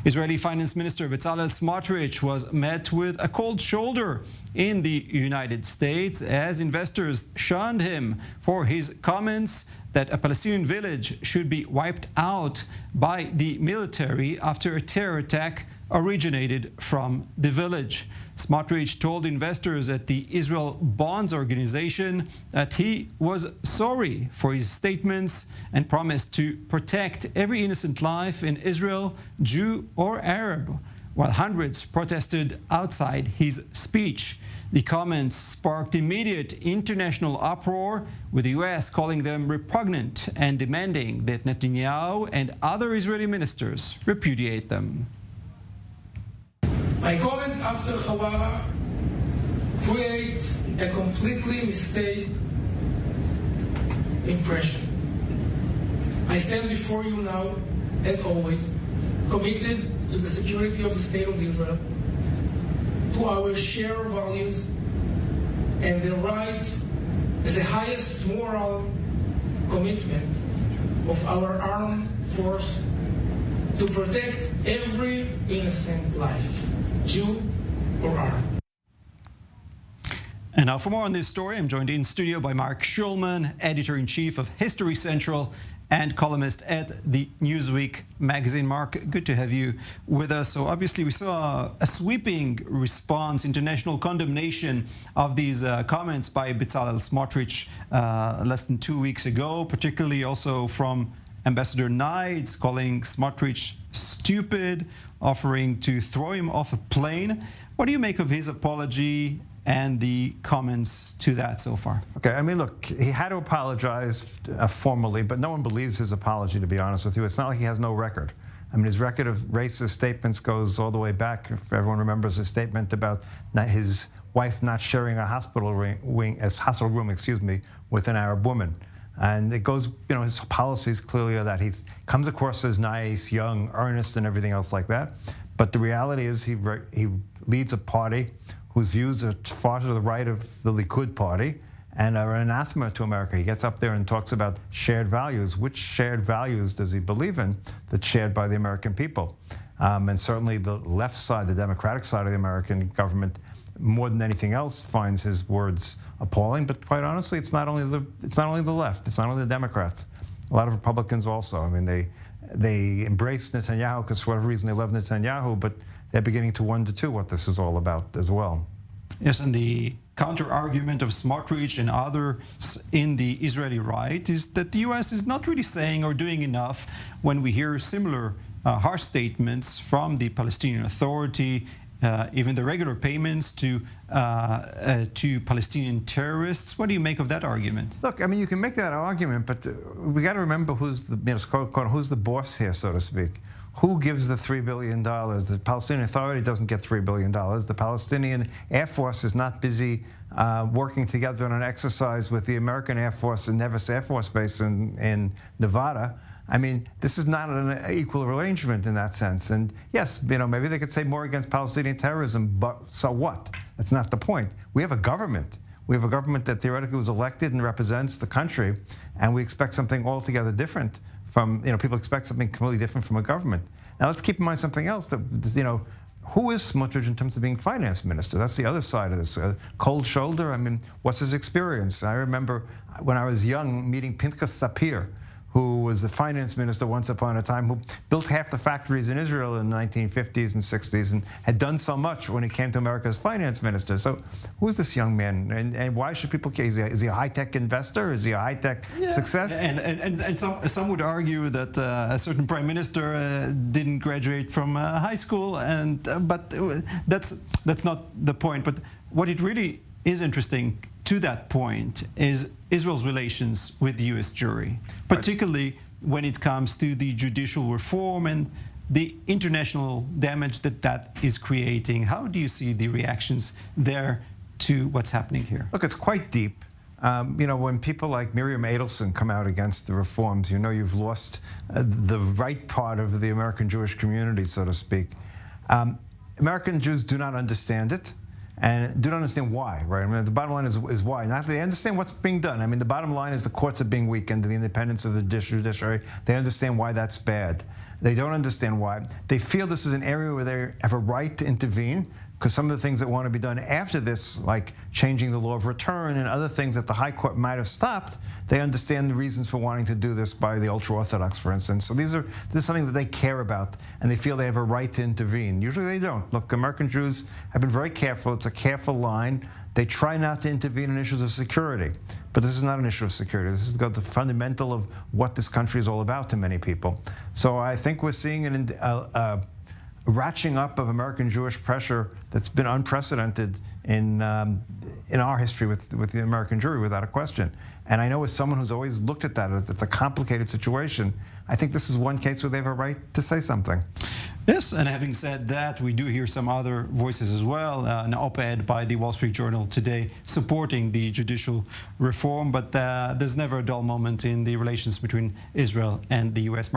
Israeli Finance Minister Bezalel Smotrich was met with a cold shoulder in the United States as investors shunned him for his comments that a Palestinian village should be wiped out by the military after a terror attack originated from the village. Smotrich told investors at the Israel Bonds Organization that he was sorry for his statements and promised to protect every innocent life in Israel, Jew or Arab, while hundreds protested outside his speech. The comments sparked immediate international uproar, with the U.S. calling them repugnant and demanding that Netanyahu and other Israeli ministers repudiate them. My comment after Huwara create a completely mistaken impression. I stand before you now, as always, committed to the security of the State of Israel, to our shared values, and the right as the highest moral commitment of our armed force to protect every innocent life, Jew or Arab. And now for more on this story, I'm joined in studio by Mark Schulman, Editor-in-Chief of History Central and columnist at the Newsweek magazine. Mark, good to have you with us. So obviously we saw a sweeping response, international condemnation of these comments by Bezalel Smotrich less than 2 weeks ago, particularly also from Ambassador Knights, calling Smotrich stupid, offering to throw him off a plane. What do you make of his apology and the comments to that so far? Okay, I mean, look, he had to apologize formally, but no one believes his apology, to be honest with you. It's not like he has no record. I mean, his record of racist statements goes all the way back. If everyone remembers his statement about his wife not sharing a hospital room, with an Arab woman. And it goes, you know, his policies clearly are that he comes across as nice, young, earnest, and everything else like that. But the reality is he leads a party whose views are far to the right of the Likud party and are an anathema to America. He gets up there and talks about shared values. Which shared values does he believe in that's shared by the American people? And certainly the left side, the Democratic side of the American government, more than anything else, finds his words appalling. But quite honestly, it's not only the left, it's not only the Democrats. A lot of Republicans also. I mean, they embrace Netanyahu because for whatever reason they love Netanyahu, but they're beginning to wonder too what this is all about as well. Yes, and the counter-argument of Smotrich and others in the Israeli right is that the U.S. is not really saying or doing enough when we hear similar harsh statements from the Palestinian Authority, even the regular payments to Palestinian terrorists. What do you make of that argument? Look, I mean, you can make that argument, but we got to remember who's the boss here, so to speak. Who gives the $3 billion? The Palestinian Authority doesn't get $3 billion. The Palestinian Air Force is not busy working together on an exercise with the American Air Force in Nevis Air Force Base in Nevada. I mean, this is not an equal arrangement in that sense. And yes, you know, maybe they could say more against Palestinian terrorism, but so what? That's not the point. We have a government. We have a government that theoretically was elected and represents the country, and we expect something altogether different from, you know, people expect something completely different from a government. Now let's keep in mind something else, that, you know, who is Smotrich in terms of being finance minister? That's the other side of this. Cold shoulder, I mean, what's his experience? I remember when I was young meeting Pinchas Sapir, who was the finance minister once upon a time, who built half the factories in Israel in the 1950s and 60s and had done so much when he came to America as finance minister. So who is this young man, and why should people care? Is he a high-tech investor? Is he a high-tech success? And some would argue that a certain prime minister didn't graduate from high school, but that's not the point. But what it really is interesting to that point is Israel's relations with the U.S. jury, particularly when it comes to the judicial reform and the international damage that is creating. How do you see the reactions there to what's happening here? Look, it's quite deep. You know, when people like Miriam Adelson come out against the reforms, you know you've lost the right part of the American Jewish community, so to speak. American Jews do not understand it. And do not understand why, right? I mean, the bottom line is why. Not that they understand what's being done. I mean, the bottom line is the courts are being weakened, the independence of the judiciary. They understand why that's bad. They don't understand why. They feel this is an area where they have a right to intervene, because some of the things that want to be done after this, like changing the law of return and other things that the High Court might have stopped, they understand the reasons for wanting to do this by the ultra-Orthodox, for instance. So this is something that they care about, and they feel they have a right to intervene. Usually they don't. Look, American Jews have been very careful. It's a careful line. They try not to intervene in issues of security. But this is not an issue of security. This is the fundamental of what this country is all about to many people. So I think we're seeing a ratcheting up of American Jewish pressure that's been unprecedented in our history with the American Jewry, without a question. And I know as someone who's always looked at that, it's a complicated situation, I think this is one case where they have a right to say something. Yes, and having said that, we do hear some other voices as well. An op-ed by the Wall Street Journal today supporting the judicial reform, but there's never a dull moment in the relations between Israel and the U.S.